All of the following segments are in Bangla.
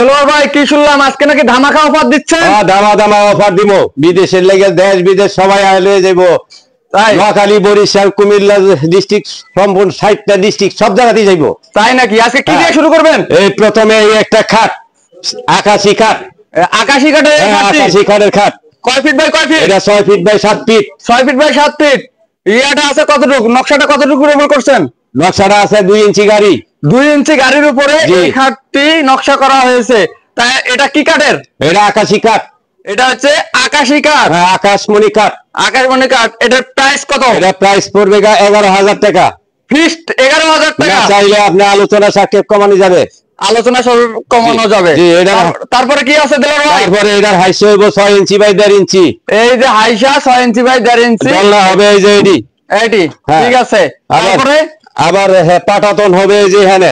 দেলোয়ার ভাই কি শুনলাম আজকে নাকি ধামাকা অফার দিচ্ছেন? দামা অফার দিব, বিদেশের লেগে দেশ বিদেশ সবাই আইলে যাবো। তাই নোয়াখালী, বরিশাল, কুমিল্লা ডিস্ট্রিক্ট, সম্পূর্ণ 60টা ডিস্ট্রিক্ট সব জায়গাতেই যাইবো। তাই নাকি? আজকে কি দিয়ে শুরু করবেন? এই প্রথমে এই একটা খাট, আকাশি খাট। আকাশি কাঠের আকাশি খাটের খাট। কয় ফিট বাই কয় ফিট? এটা 6 feet by 7 feet. 6 feet by 7 feet. ইয়াটা আছে কতটুকু? নকশাটা কতটুকু উপর করছেন? নকশাটা আছে 2 ইঞ্চি গাড়ি। 2 ইঞ্চি গাড়ির উপরে এই খাটটি নকশা করা হয়েছে। তাই এটা কি কাঠের? এটা আকাশি কাঠ। এটা হচ্ছে আকাশি কাঠ। আকাশমণি কাঠ। আকাশমণি কাঠ। এটার প্রাইস কত? এটা প্রাইস পড়বে 11,000 টাকা। ফিক্সড 11,000 টাকা। চাইলে আপনি আলোচনা সাপেক্ষে কমানো যাবে। আলোচনা সব কমানো যাবে। তারপরে কি আছে দেলোয়ার ভাই? তারপরে এটার হাইসা হইব 6 ইঞ্চি বাই 1.5 ইঞ্চি। এই যে হাইসা 6 ইঞ্চি বাই 1.5 ইঞ্চি দোলনা হবে এই যে এটি। ঠিক আছে। তারপরে আবার পাটাতন হবে এই যে এখানে।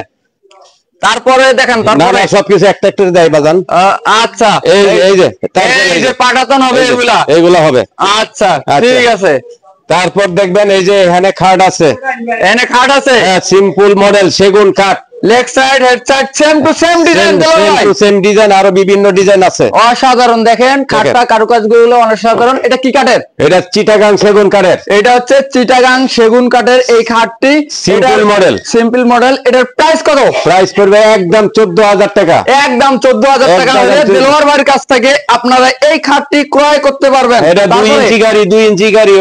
তারপরে দেখেন, তারপরে সবকিছু একটা একটা দেয় বাজান। আচ্ছা, এই যে পাটাতন হবে, এগুলা হবে। আচ্ছা ঠিক আছে। তারপর দেখবেন এই যে এখানে খাট আছে। এখানে খাট আছে সিম্পল মডেল, সেগুন কাঠ। Leg side, head side same to same design. Same design, আরো বিভিন্ন ডিজাইন আছে। অসাধারণ। দেখেন খাটটা কারুকাজগুলো অসাধারণ। এটা কি কাঠের? এটা চিটাগাং সেগুন কাঠের। এটা হচ্ছে চিটাগাং সেগুন কাঠের এই খাটটি। Simple model. Simple model. এটার প্রাইস কত? প্রাইস পড়বে একদম 14,000 টাকা। একদম 14,000 টাকা হলে দেলোয়ার ভাইয়ের কাছ থেকে আপনারা এই খাটটি ক্রয় করতে পারবেন। এটা 2 ইঞ্চি গাড়ি, 2 ইঞ্চি গাড়ি।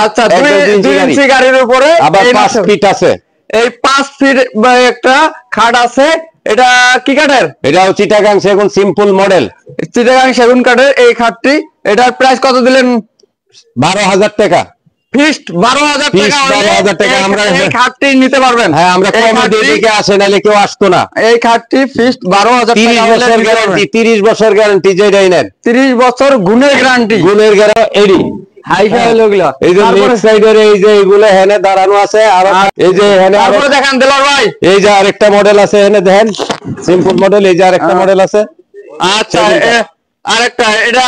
আচ্ছা, 2 ইঞ্চি গাড়ির উপরে আবার 5 ফিট আছে। এই 5 ফিট একটা খাট আছে। এটা কি কাঠের? এটা চিটাগাং সেগুন সিম্পল মডেল। চিটাগাং সেগুন কাঠের এই খাটটি। এটার প্রাইস কত দিলেন? 12,000 টাকা। ফিক্সড 12,000 টাকা। 12,000 টাকা আমরা এই খাটটি নিতে পারবেন। হ্যাঁ, আমরা কমে দিয়ে আসে, নালে কেউ আসতো না। এই খাটটি ফিক্সড 12,000 টাকা। 30 বছর গ্যারান্টি। 30 বছর গ্যারান্টি যেটাই নেন। 30 বছর গুণের গ্যারান্টি। গুণের গ্যারান্টি এডি। হাইফাই হলো এগুলা। এই যে লেফট সাইডের এই যে এগুলো এখানে দাঁড়ানো আছে। আর এই যে এখানে তারপরে দেখেন দেলোয়ার ভাই, এই যে আরেকটা মডেল আছে এখানে দেখেন, সিম্পল মডেল। এই যে আরেকটা মডেল আছে। আচ্ছা, আরেকটা। এটা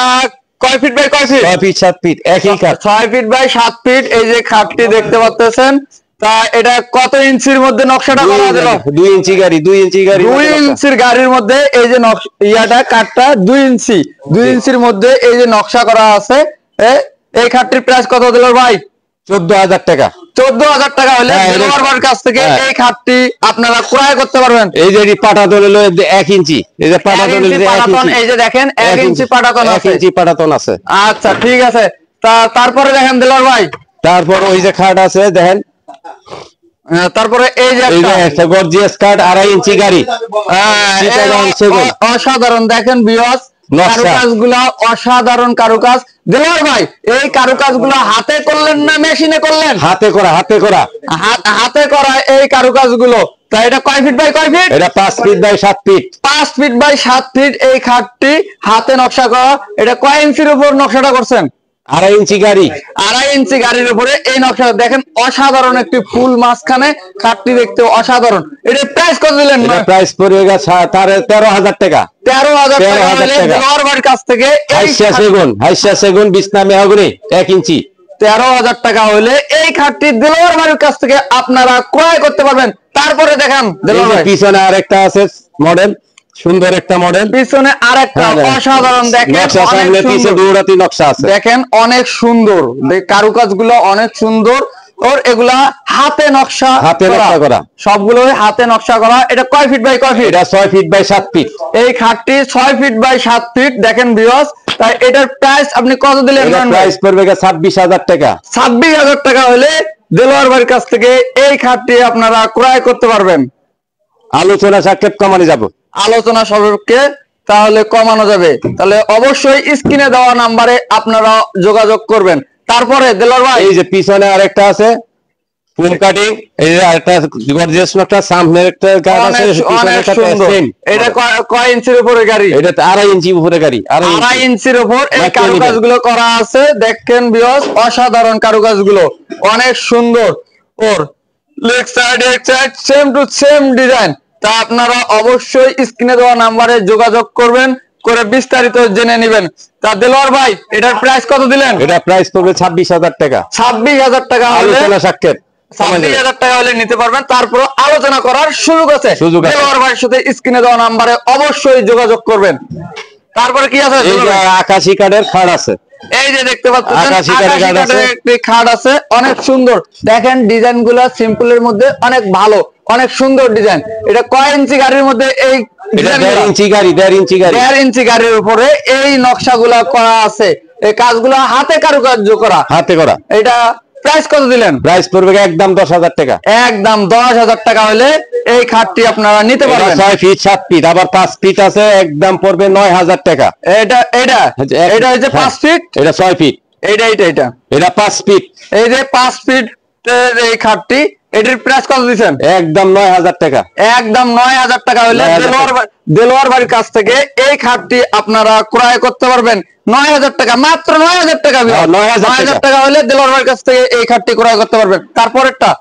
কয় ফিট বাই কয় ফিট? 6 ফিট 7 ফিট একই খাট। 6 ফিট বাই 7 ফিট। এই যে খাটটি দেখতে পাচ্ছেন। তা এটা কত ইঞ্চির মধ্যে নকশাটা করা হলো? 2 ইঞ্চি গাড়ি। 2 ইঞ্চি গাড়ি। 2 ইঞ্চির গাড়ির মধ্যে এই যে ইয়াটা কাঠটা 2 ইঞ্চি। 2 ইঞ্চির মধ্যে এই যে নকশা করা আছে। এই খাটটির প্রাইস কত দিল ভাই? 14,000 টাকা। 14,000 টাকা হলে দেলোয়ার ভাইয়ের কাছ থেকে এই খাটটি আপনারা ক্রয় করতে পারবেন। এই যে পাটাতন হলো 1 ইঞ্চি। এই যে পাটাতন, এই যে দেখেন 1 ইঞ্চি পাটাতন আছে। 1 ইঞ্চি পাটাতন আছে। আচ্ছা ঠিক আছে। তারপরে দেখেন দেলোয়ার ভাই, তারপর ওই যে খাট আছে দেখেন। তারপরে এই যে একটা গর্জিয়াস কাঠ, 2.5 ইঞ্চি গাড়ি। অসাধারণ। দেখেন ভিউয়ার্স, কারুকাজগুলা অসাধারণ কারুকাজ। দেলোয়ার ভাই, এই কারুকাজগুলা হাতে করলেন না মেশিনে করলেন? হাতে করা। হাতে করা। হাতে করা এই কারুকাজগুলো। তাই এটা কয় ফিট বাই কয় ফিট? এটা 5 feet by 7 feet. 5 feet by 7 feet এই খাটটি হাতে নকশা করা। এটা কয় ইঞ্চির উপর নকশাটা করছেন? 2.5 ইঞ্চি গাড়ি। 2.5 ইঞ্চি গাড়ির উপরে এই নকশাটা দেখেন। অসাধারণ একটি ফুল মাঝখানে খাটটি দেখতে অসাধারণ। এটার প্রাইস কত দিলেন? প্রাইস পড়ে গেছে 13,000 টাকা। 13,000 টাকা দেলোয়ার ভাইয়ের কাছ থেকে হাইসা সেগুন বিছনা মেহগনি 1 ইঞ্চি। 13,000 টাকা হলে এই খাটটি দেলোয়ার ভাইয়ের কাছ থেকে আপনারা ক্রয় করতে পারবেন। তারপরে দেখেন দেলোয়ার ভাই, পিছনে আরেকটা আছে মডেল, সুন্দর একটা মডেল। পিছনে আরেকটা অসাধারণ। দেখেন নকশা আছে। দেখেন অনেক সুন্দর কারুকাজগুলো, অনেক সুন্দর। ওর এগুলা হাতে নকশা করা, সবগুলো হাতে নকশা করা। এটা কয় ফিট বাই কয় ফিট? এটা 6 ফিট বাই 7 ফিট। এই খাটটি 6 ফিট বাই 7 ফিট। দেখেন ভিউয়ার্স, তাই এটার প্রাইস আপনি কত দিলেন? প্রাইস পড়বে 26,000 টাকা। 26,000 টাকা হলে দেলোয়ার ভাইয়ের কাছ থেকে এই খাটটি আপনারা ক্রয় করতে পারবেন। আলোচনা সাপেক্ষে কমানো যাবে। আলোচনা সাপেক্ষে তাহলে কমানো যাবে। তাহলে অবশ্যই স্ক্রিনে দেওয়া নাম্বারে আপনারা যোগাযোগ করবেন। তারপরে দেলোয়ার ভাই, এই যে পিছনে আরেকটা আছে ফুল কাটিং। এই যে আরেকটা গর্জিয়াস একটা সামনের একটা গাড়ি আছে, পিছনে একটা সেম। এটা কয় ইঞ্চির উপরে গাড়ি? এটা 2.5 ইঞ্চি উপরে গাড়ি। 2.5 ইঞ্চির উপর এই কারুকাজগুলো করা আছে। দেখেন ভিউয়ার্স, অসাধারণ কারুকাজগুলো, অনেক সুন্দর। ওর leg side, head side same to same design. তা আপনারা অবশ্যই স্ক্রিনে দেওয়া নাম্বারে যোগাযোগ করবেন, করে বিস্তারিত জেনে নেবেন। তা দেলোয়ার ভাই, এটার প্রাইস কত দিলেন? এটা প্রাইস পড়বে 26,000 টাকা। 26,000 টাকা হলে 26,000 টাকা হলে নিতে পারবেন, তারপর আলোচনা করার সুযোগ আছে। দেলোয়ার ভাইয়ের সাথে স্ক্রিনে দেওয়া নাম্বারে অবশ্যই যোগাযোগ করবেন। তারপরে কি আছে? আকাশী কাঠের খাট আছে, এই যে দেখতে পাচ্ছেন আকাশী কাঠের একটি খাট আছে, অনেক সুন্দর। দেখেন ডিজাইন গুলা সিম্পলের মধ্যে অনেক ভালো, অনেক সুন্দর ডিজাইন। এটা কয় ইঞ্চি গাড়ির মধ্যে? এই 1.5 ইঞ্চি গাড়ি, 1.5 ইঞ্চি গাড়ির উপরে এই নকশাগুলা করা আছে, এই কাজগুলো হাতে কারুকার্য করা, হাতে করা। এটা প্রাইস কত দিলেন? প্রাইস পড়বে একদম 10,000 টাকা। একদম 10,000 টাকা হলে এই খাটটি আপনারা নিতে পারবেন। 6 ফিট 7 ফিট আবার 5 ফিট আছে, একদম পড়বে 9,000 টাকা। এটা হচ্ছে 5 ফিট, এটা 6 ফিট, এটা 5 ফিট। এই যে 5 ফিট এই খাটটি, এটির প্রাইস কত দিচ্ছেন? একদম 9,000 টাকা। একদম 9,000 টাকা হলে দেলোয়ার বাড়ির কাছ থেকে এই খাটটি আপনারা ক্রয় করতে পারবেন। 9,000 টাকা, মাত্র 9,000 টাকা। 9,000 টাকা হলে দেলোয়ার বাড়ির কাছ থেকে এই খাটটি ক্রয় করতে পারবেন। তারপরেরটা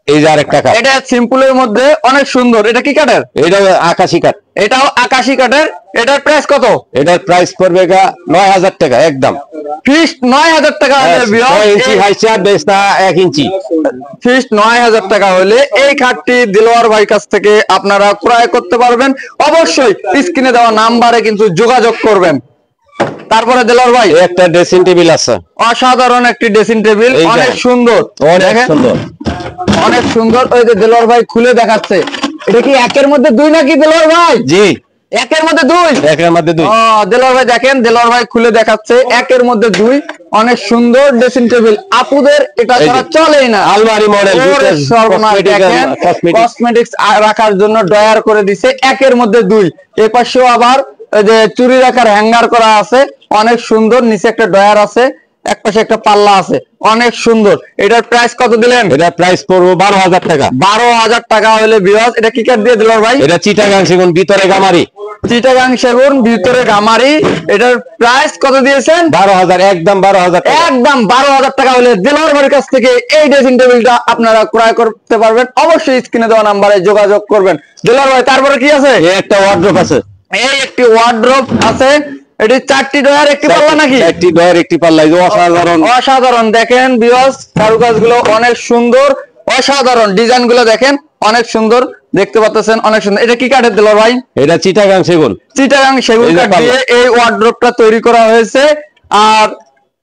এই যে আরেকটা কাঠ, এটা সিম্পলের মধ্যে অনেক সুন্দর। এটা কি কাঠের? এটা আকাশী কাঠ। এটাও আকাশী কাঠের। এটার প্রাইস কত? এটার প্রাইস পড়বে 9,000 টাকা একদম ফিক্সড। 9,000 টাকা হলে 6 ইঞ্চি হাইট, বেশ না 1 ইঞ্চি। ফিক্সড 9,000 টাকা হলে এই খাটটি দেলোয়ার ভাই কাছ থেকে আপনারা ক্রয় করতে পারবেন। অবশ্যই স্ক্রিনে দেওয়া নাম্বারে কিন্তু যোগাযোগ করবেন। তারপরে দেলোয়ার ভাই একটা ড্রেসিং টেবিল আছে, অসাধারণ একটি ড্রেসিং টেবিল, অনেক সুন্দর, অনেক সুন্দর, অনেক সুন্দর। ওই যে দেলোয়ার ভাই খুলে দেখাচ্ছে, এটা কি একের মধ্যে 2 নাকি দেলোয়ার ভাই? জি, একের মধ্যে 2। একের মধ্যে 2। দেলোয়ার ভাই দেখেন, দেলোয়ার ভাই খুলে দেখাচ্ছে, একের মধ্যে 2। অনেক সুন্দর ড্রেসিং টেবিল, আপুদের এটা ছাড়া চলেই না। আলমারি মডেল, দেখেন কসমেটিক্স রাখার জন্য ড্রয়ার করে দিছে, একের মধ্যে 2। এই পাশেও আবার যে চুরি রাখার হ্যাঙ্গার করা আছে, অনেক সুন্দর। নিচে একটা ড্রয়ার আছে, এক পাশে একটা পাল্লা আছে, অনেক সুন্দর। এটার প্রাইস কত দিলেন? এটার প্রাইস পড়বে 12,000 টাকা। 12,000 টাকা হলে ভিউয়ার্স, এটা কি কাঠ দিয়ে দেলোয়ার ভাই? এটা চিটাগাং সেগুন, ভিতরে গামারি। চিটাগাং সেগুন, ভিতরে গামারি। এটার প্রাইস কত দিয়েছেন? 12,000, একদম 12,000 টাকা। একদম 12,000 টাকা হলে দেলোয়ার ভাইয়ের কাছ থেকে এই ড্রেসিং টেবিলটা আপনারা ক্রয় করতে পারবেন। অবশ্যই স্ক্রিনে দেওয়া নাম্বারে যোগাযোগ করবেন। দেলোয়ার ভাই তারপরে কি আছে? একটা ওয়ার্ড্রোব আছে, এই একটি ওয়ার্ড্রোব আছে। এটি 4টি ডয়ার, একটি পাল্লা নাকি? 4টি ডয়ার, একটি পাল্লা। অসাধারণ, অসাধারণ। দেখেন ভিউয়ার্স, কারুকাজগুলো অনেক সুন্দর, অসাধারণ। ডিজাইনগুলো দেখেন অনেক সুন্দর, দেখতে পাচ্ছেন অনেক সুন্দর। এটা কি কাঠের দেলোয়ার ভাই? এটা চিটাগাং সেগুন। চিটাগাং সেগুন কাঠ দিয়ে এই ওয়ার্ড্রোবটা তৈরি করা হয়েছে। আর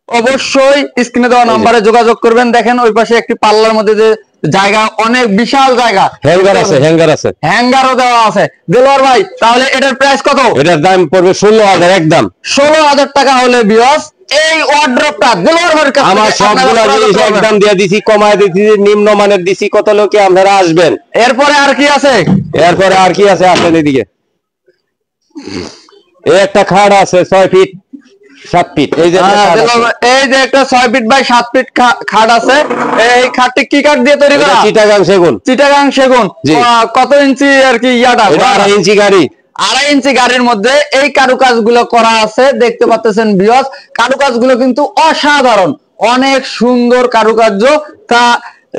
অবশ্যই স্ক্রিনে দেওয়া নাম্বারে যোগাযোগ করবেন। দেখেন ওই পাশে একটি পাল্লার মধ্যে যে জায়গা, অনেক বিশাল জায়গা, হ্যাঙ্গার আছে, হ্যাঙ্গারও দেওয়া আছে। দেলোয়ার ভাই তাহলে এটার প্রাইস কত? এটার দাম পড়বে 16,000 একদম। 16,000 টাকা হলে ভিউয়ার্স এই ওয়ার্ড্রোবটা দেলোয়ার ভাইয়ের কাছে আমার সবগুলো জিনিস একদম দিয়ে দিছি, কমায় দিছি, নিম্নমানের দিছি। কত লোকে আপনারা আসবেন। এরপরে আর কি আছে? এরপরে আর কি আছে, আসেন এদিকে। এই একটা খাট আছে 6 ফিট 7 ফিট। এই যে একটা 6 ফিট বাই 7 ফিট খাট আছে। এই খাটটি কি কাঠ দিয়ে তৈরি করা? চিটাগাং সেগুন। চিটাগাং সেগুন। কত ইঞ্চি আর কি ইয়াটা? 2.5 ইঞ্চি গাড়ি। 2.5 ইঞ্চি গাড়ির মধ্যে এই কারুকাজগুলো করা আছে, দেখতে পাচ্ছেন ভিউয়ার্স। কারুকাজগুলো কিন্তু অসাধারণ, অনেক সুন্দর কারুকার্য। তা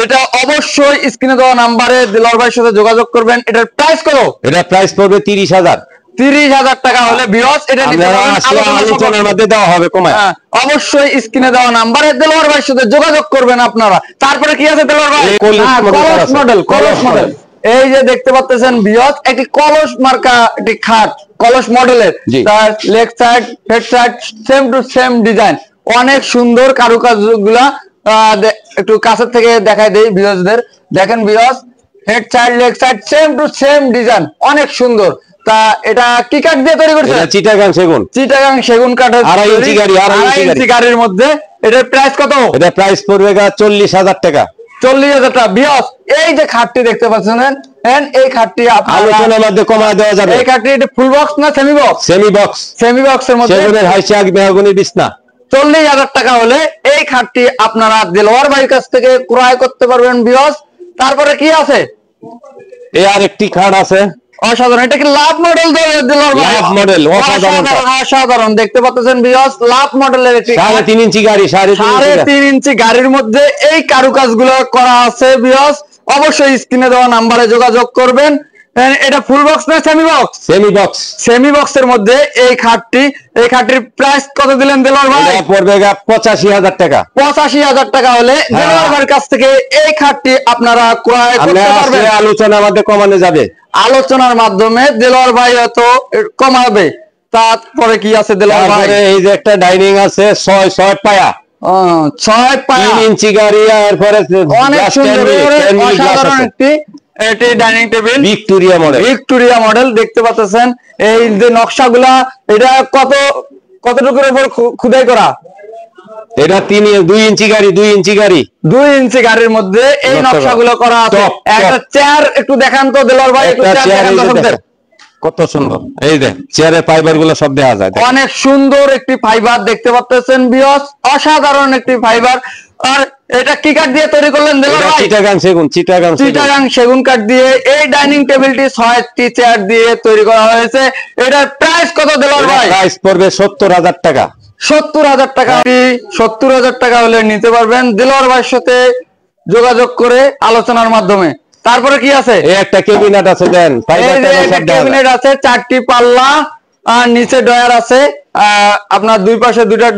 এটা অবশ্যই স্ক্রিনে দেওয়া নাম্বারে দেলোয়ার ভাইয়ের সাথে যোগাযোগ করবেন। এটার প্রাইস কত? এটার প্রাইস পড়বে 30,000। 30,000 টাকা হলে ভিউয়ার্স এটা নিতে পারবেন, আলোচনার মধ্যে দেওয়া হবে কমায়। অবশ্যই স্ক্রিনে দেওয়া নাম্বারে দেলোয়ার ভাইয়ের সাথে যোগাযোগ করবেন আপনারা। তারপরে কি আছে দেলোয়ার ভাই? কলস মডেল, কলস মডেল। এই যে দেখতে পাচ্ছেন ভিউয়ার্স, একটি কলস মার্কা একটি খাট, কলস মডেলের। তার leg side, head side same to same design, অনেক সুন্দর কারুকাজগুলা। একটু কাছের থেকে দেখাই দেই ভিউয়ার্সদের। দেখেন viewers, head side, leg side same to same design, অনেক সুন্দর। তা এটা কি কাঠ দিয়ে তৈরি করছে? চিটাগাং সেগুন। চিটাগাং সেগুন কাঠের 2.5 ইঞ্চি গাড়ি, 2.5 ইঞ্চি গাড়ির মধ্যে। এটার প্রাইস কত? এটা প্রাইস পড়বে 40,000 টাকা। 40,000 টাকা। ভিউয়ার্স এই যে খাটটি দেখতে পাচ্ছেন, এই খাটটি আলোচনার মধ্যে কমায় দেওয়া যাবে। এই খাটটি এটা ফুল বক্স না semi box? Semi box. Semi বক্সের মধ্যে সেগুনের হাইসাক মেহগনি বিছনা। 40,000 টাকা হলে এই খাটটি আপনারা দেলোয়ার ভাইয়ের কাছ থেকে ক্রয় করতে পারবেন ভিউয়ার্স। তারপরে কি আছে? এই আরেকটি খাট আছে, অসাধারণ। এটা কি লাভ মডেল? দেলোয়ার ভাই লাভ মডেল, অসাধারণ। দেখতে পাচ্ছেন ভিউয়ার্স, লাভ মডেলের একটি 3.5 ইঞ্চি গাড়ি, 3.5 ইঞ্চি গাড়ির মধ্যে এই কারুকাজগুলো করা আছে ভিউয়ার্স। অবশ্যই স্ক্রিনে দেওয়া নাম্বারে যোগাযোগ করবেন। এটা ফুল বক্স না semi box? Semi box. Semi বক্সের মধ্যে এই খাটটির প্রাইস কত দিলেন দেলোয়ার ভাই? এটা পড়বে 85,000 টাকা। 85,000 টাকা হলে দেলোয়ার ভাইয়ের কাছ থেকে এই খাটটি আপনারা ক্রয় করতে পারবেন। আলোচনার মাধ্যমে কমানো যাবে, আলোচনার মাধ্যমে দেলোয়ার ভাই হয়তো কমাবে। তারপরে কি আছে দেলোয়ার ভাই? এই যে একটা ডাইনিং আছে 6 পায়া, 6 পায়া 3 ইঞ্চি গাড়ি, এরপরে অনেক সুন্দর অসাধারণ একটি ডাইনিং টেবিল, ভিক্টোরিয়া মডেল দেখতে পাচ্ছেন। এই যে নকশাগুলা, এটা কতটুকুর উপর খোদাই করা? এটা 2 ইঞ্চি গাড়ি, 2 ইঞ্চি গাড়ির মধ্যে এই নকশাগুলো করা আছে। একটা চেয়ার একটু দেখান তো দেলোয়ার ভাই, একটু চেয়ার দেখান দর্শকদের। কত সুন্দর, এই যে চেয়ারের ফাইবার গুলো সব দেওয়া যায়, অনেক সুন্দর একটি ফাইবার দেখতে পাচ্ছেন ভিউয়ার্স, অসাধারণ একটি ফাইবার। আর এটা কি কাঠ দিয়ে তৈরি করলেন দেলোয়ার ভাই? চিটাগাং সেগুন কাঠ দিয়ে এই ডাইনিং টেবিলটি 6টি চেয়ার দিয়ে তৈরি করা হয়েছে। এটার প্রাইস কত দেলোয়ার ভাই? প্রাইস পড়বে 70,000 টাকা। 70,000 টাকা। 70,000 টাকা হলে নিতে পারবেন দেলোয়ার ভাইয়ের সাথে যোগাযোগ করে আলোচনার মাধ্যমে। তারপরে কি আছে? একটা ক্যাবিনেট আছে, দেন ক্যাবিনেট আছে, 4টি পাল্লা, আর নিচে ডয়ার আছে, আপনার দুই পাশে 2টা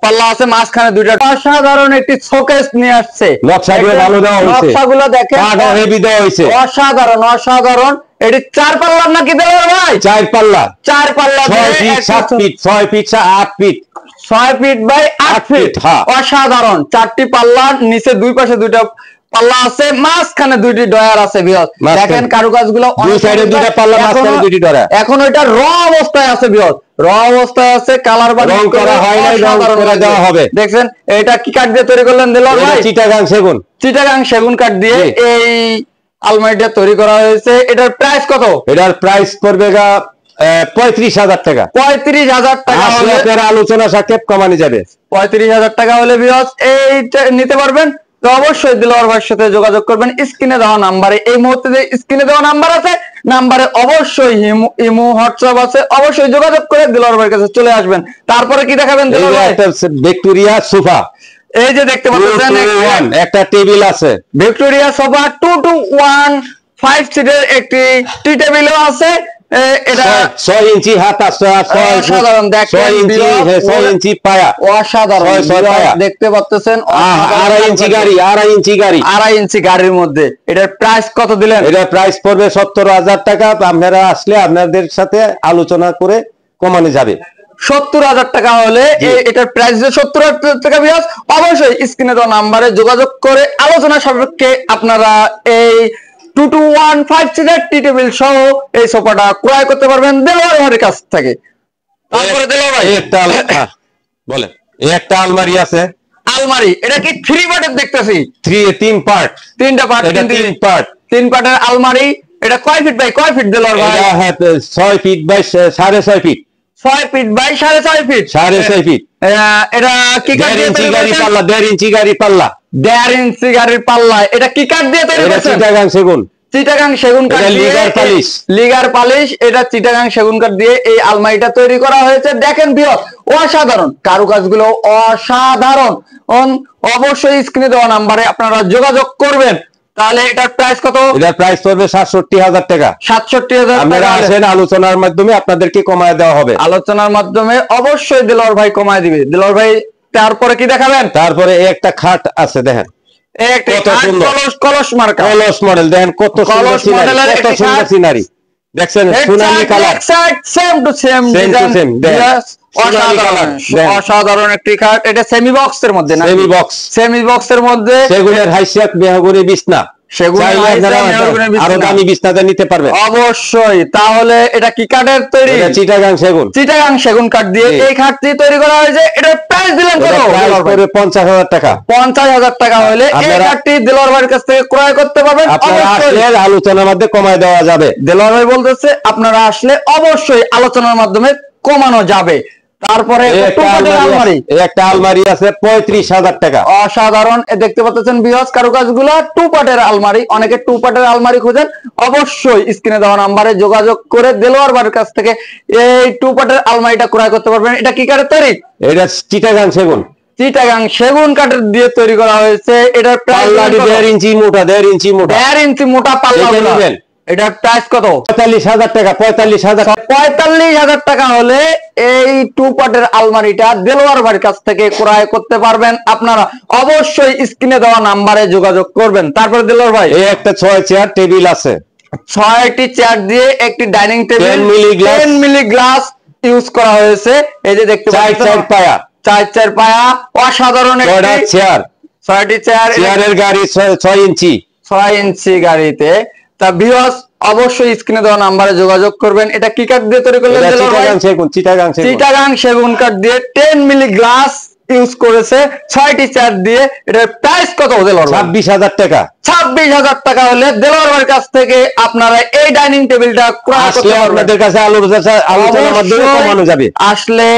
পাল্লা আছে, মাঝখানে 2টা। অসাধারণ একটি শোকেস নিয়ে আসছে, নকশাগুলো ভালো দেওয়া হয়েছে, নকশাগুলো দেখেন হেভি দেওয়া হয়েছে, অসাধারণ। এটি 4 পাল্লা নাকি দেলোয়ার ভাই? 4 পাল্লা, 4 পাল্লা, 6 feet 7 feet, 6 feet 8 feet, 6 feet by 8 feet. অসাধারণ। 4টি পাল্লা, নিচে দুই পাশে 2টা পাল্লা আছে, মাঝখানে 2টি ডয়ার আছে। দেখেন কারুকাজগুলো, দুই সাইডে 2টা পাল্লা, মাঝখানে 2টি ডয়ার। এখন এটা র অবস্থায় আছে, কালার বা রং করা হয় নাই, রং করে দেওয়া হবে। দেখছেন এটা কি কাঠ দিয়ে তৈরি করলেন দেলোয়ার ভাই? চিটাগাং সেগুন কাঠ দিয়ে এই আলমারিটা তৈরি করা হয়েছে। এটার প্রাইস কত? এটার প্রাইস পড়বে 35,000 টাকা। 35,000 টাকা হলে আলোচনা সাক্ষেপ কমানো যাবে। 35,000 টাকা হলে ভিউয়ার্স এইটা নিতে পারবেন। তো অবশ্যই দেলোয়ার ভাইয়ের সাথে যোগাযোগ করবেন স্ক্রিনে দেওয়া নাম্বারে। এই মুহূর্তে যে স্ক্রিনে দেওয়া নাম্বার আছে, নাম্বারে অবশ্যই ইমো হোয়াটসঅ্যাপ আছে, অবশ্যই যোগাযোগ করে দেলোয়ার ভাইয়ের কাছে চলে আসবেন। তারপরে কি দেখাবেন দেলোয়ার ভাই? ভিক্টোরিয়া সোফা, এই যে দেখতে পাচ্ছেন একটা টেবিল আছে, ভিক্টোরিয়া সোফা 2-to-1 5 সিটের একটি টি টেবিলও আছে। এটা 6 ইঞ্চি হাত আছে, 6 ইঞ্চি পায়া, অসাধারণ দেখতে পাচ্ছেন। 2.5 ইঞ্চি গাড়ির মধ্যে এটার প্রাইস কত দিলেন? এটার প্রাইস পড়বে 70,000 টাকা। আপনারা আসলে আপনাদের সাথে আলোচনা করে কমানো যাবে। 70,000 টাকা হলে এটার প্রাইস 70,000 টাকা। অবশ্যই স্ক্রিনে দেওয়া নাম্বারে যোগাযোগ করে আলোচনা সাপেক্ষে আপনারা এই 2-to-1 5 সিটার টি টেবিল সহ এই সোফাটা ক্রয় করতে পারবেন দেলোয়ার ভাইয়ের কাছ থেকে। তারপরে দেলোয়ার ভাই একটা আলমারি আছে। আলমারি এটা কি 3 পার্টের দেখতেছি? 3 পার্ট, 3টা পার্ট, 3 পার্টের আলমারি। এটা কয় ফিট বাই কয় ফিট দেলোয়ার ভাই? 6 feet by 6.5 feet, 6 feet by 6.5 feet, 6.5 feet. এটা কি কাঠ দিয়ে তৈরি করেছেন? 1.5 ইঞ্চি গাড়ি পাল্লা, 1.5 ইঞ্চি গাড়ির পাল্লা। এটা কি কাঠ দিয়ে তৈরি করেছেন? চিটাগাং সেগুন কাঠ দিয়ে, লিগার পালিশ। এটা চিটাগাং সেগুন কাঠ দিয়ে এই আলমারিটা তৈরি করা হয়েছে। দেখেন ভিউয়ার্স, অসাধারণ কারুকাজগুলো, অসাধারণ। অবশ্যই স্ক্রিনে দেওয়া নাম্বারে আপনারা যোগাযোগ করবেন। তাহলে এটার প্রাইস কত? এটার প্রাইস পড়বে 67,000 টাকা। 67,000 টাকা। আপনারা আসেন, আলোচনার মাধ্যমে আপনাদেরকে কমায় দেওয়া হবে। আলোচনার মাধ্যমে অবশ্যই দেলোয়ার ভাই কমায় দিবে। দেলোয়ার ভাই তারপরে কি দেখাবেন? তারপরে একটা খাট আছে, দেখেন কলস মার্কা, কলস মডেল। দেখেন কত সুন্দর সিনারি, দেখছেন সোনালী colour, same to same design, অসাধারণ একটি খাট। এটা সেমি বক্সের মধ্যে না? সেমি বক্সের মধ্যে সেগুনের হাইসিয়াত মেহগনি বিছনা, আরো দামি বিছনাতে নিতে পারবে অবশ্যই। তাহলে এটা কি কাঠের তৈরি? চিটাগাং সেগুন কাঠ দিয়ে এই খাটটি তৈরি করা হয়েছে। এটার প্রাইস দিলেন কত? 50,000 টাকা। 50,000 টাকা হলে এই খাটটি দেলোয়ার ভাইয়ের কাছ থেকে ক্রয় করতে পারবেন। আলোচনার মাধ্যমে কমায় দেওয়া যাবে। দেলোয়ার ভাই বলতেছে আপনারা আসলে অবশ্যই আলোচনার মাধ্যমে কমানো যাবে। তারপরে একটা আলমারি আছে 35,000 টাকা। অসাধারণ দেখতে পাচ্ছেন ভিউয়ার্স কারুকাজগুলো। 2 পার্টের আলমারি, অনেকে 2 পার্টের আলমারি খুঁজেন, অবশ্যই স্ক্রিনে দেওয়া নাম্বারে যোগাযোগ করে দেলোয়ার ভাইয়ের কাছ থেকে এই 2 পার্টের আলমারিটা ক্রয় করতে পারবেন। এটা কি কাঠের তৈরি? এটা চিটাগাং সেগুন কাঠের দিয়ে তৈরি করা হয়েছে। এটার প্রাইস 1.5 ইঞ্চি মোটা, 1.5 ইঞ্চি মোটা পাল্লা। এটার প্রাইস কত? 45,000 টাকা। 45,000 টাকা হলে এই 2 পার্টের আলমারিটা দেলোয়ার ভাইয়ের কাছ থেকে ক্রয় করতে পারবেন। আপনারা অবশ্যই স্ক্রিনে দেওয়া নাম্বারে যোগাযোগ করবেন। তারপরে দেলোয়ার ভাই এই একটা 6 চেয়ার টেবিল আছে, 6টি চেয়ার দিয়ে একটি dining table 10 milli glass use করা হয়েছে। এই যে দেখতে পাচ্ছেন 4 পায়া, 4 পায়া, অসাধারণ একটি চেয়ার। 6টি চেয়ার, চেয়ারের গাড়ি 6 ইঞ্চি, 6 ইঞ্চি গাড়িতে। তা ভিউয়ার্স অবশ্যই স্ক্রিনে দেওয়া নাম্বারে যোগাযোগ করবেন। এটা কি কাঠ দিয়ে তৈরি করলেন? চিটাগাং সেগুন কাঠ দিয়ে 10 মিলি গ্লাস ইউজ করেছে 6টি চেয়ার দিয়ে। এটার প্রাইস কত? 26,000 টাকা। 26,000 টাকা হলে দেলোয়ার ভাইয়ের কাছ থেকে আপনারা এই ডাইনিং টেবিলটা ক্রয় করতে পারবেন। আপনাদের কাছে আলোচনার মাধ্যমে কমানো যাবে। আসলে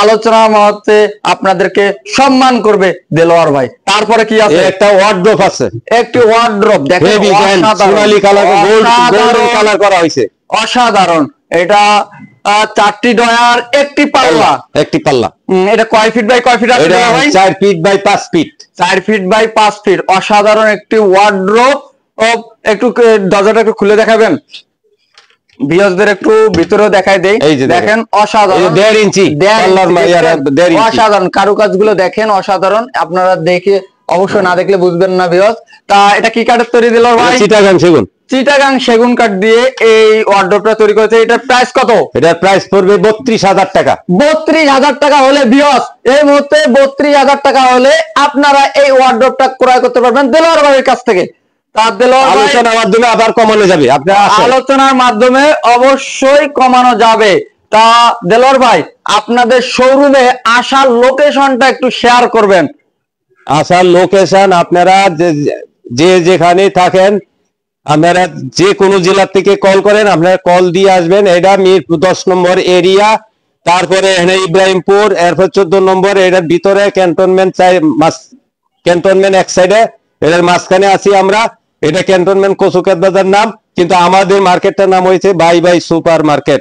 আলোচনার মধ্যে আপনাদেরকে সম্মান করবে দেলোয়ার ভাই। তারপরে কি আছে? একটা ওয়ার্ডরোব আছে, একটি ওয়ার্ডরোব দেখেন সোনালী কালার, গোল্ডেন কালার করা হয়েছে, অসাধারণ। এটা 4টি ডয়ার, একটি পাল্লা, এটা কয় ফিট বাই কয় ফিট আছে ভাই? 4 feet by 5 feet, 4 feet by 5 feet. অসাধারণ একটি ওয়ার্ডরোব। একটু দরজাটা একটু খুলে দেখাবেন ভিউয়ারদের, একটু ভিতরেও দেখাই দেই। দেখেন অসাধারণ, 1.5 ইঞ্চি অসাধারণ কারুকাজগুলো দেখেন, অসাধারণ। আপনারা দেখে অবশ্যই না দেখলে বুঝবেন না ভিউয়ার্স। তা এটা কি কাঠের তৈরি দিল ভাই? চিটাগাং সেগুন কাঠ দিয়ে এই ওয়ার্ডরোবটা তৈরি করেছে। এটার প্রাইস কত? এটার প্রাইস পড়বে 32,000 টাকা। 32,000 টাকা হলে ভিউয়ার্স এই মুহূর্তে 32,000 টাকা হলে আপনারা এই ওয়ার্ডরোবটা ক্রয় করতে পারবেন দেলোয়ার ভাইয়ের কাছ থেকে। আলোচনার মাধ্যমে আবার কমানো যাবে, আলোচনার মাধ্যমে অবশ্যই কমানো যাবে। তা দেলোয়ার ভাই আপনাদের শোরুমে আসার লোকেশনটা একটু শেয়ার করবেন। আসার লোকেশন আপনারা যে যেখানে থাকেন, আপনারা যে কোনো জেলা থেকে কল করেন, আপনারা কল দিয়ে আসবেন। এটা মিরপুর 10 নম্বর এরিয়া, তারপরে এখানে ইব্রাহিমপুর, এরপর 14 নম্বর। এটার ভিতরে ক্যান্টনমেন্ট এক সাইডে, এটার মাঝখানে আছি আমরা। এটা ক্যান্টনমেন্ট কচুকাত বাজার নাম, কিন্তু আমাদের মার্কেটটার নাম হয়েছে বাই বাই সুপার মার্কেট।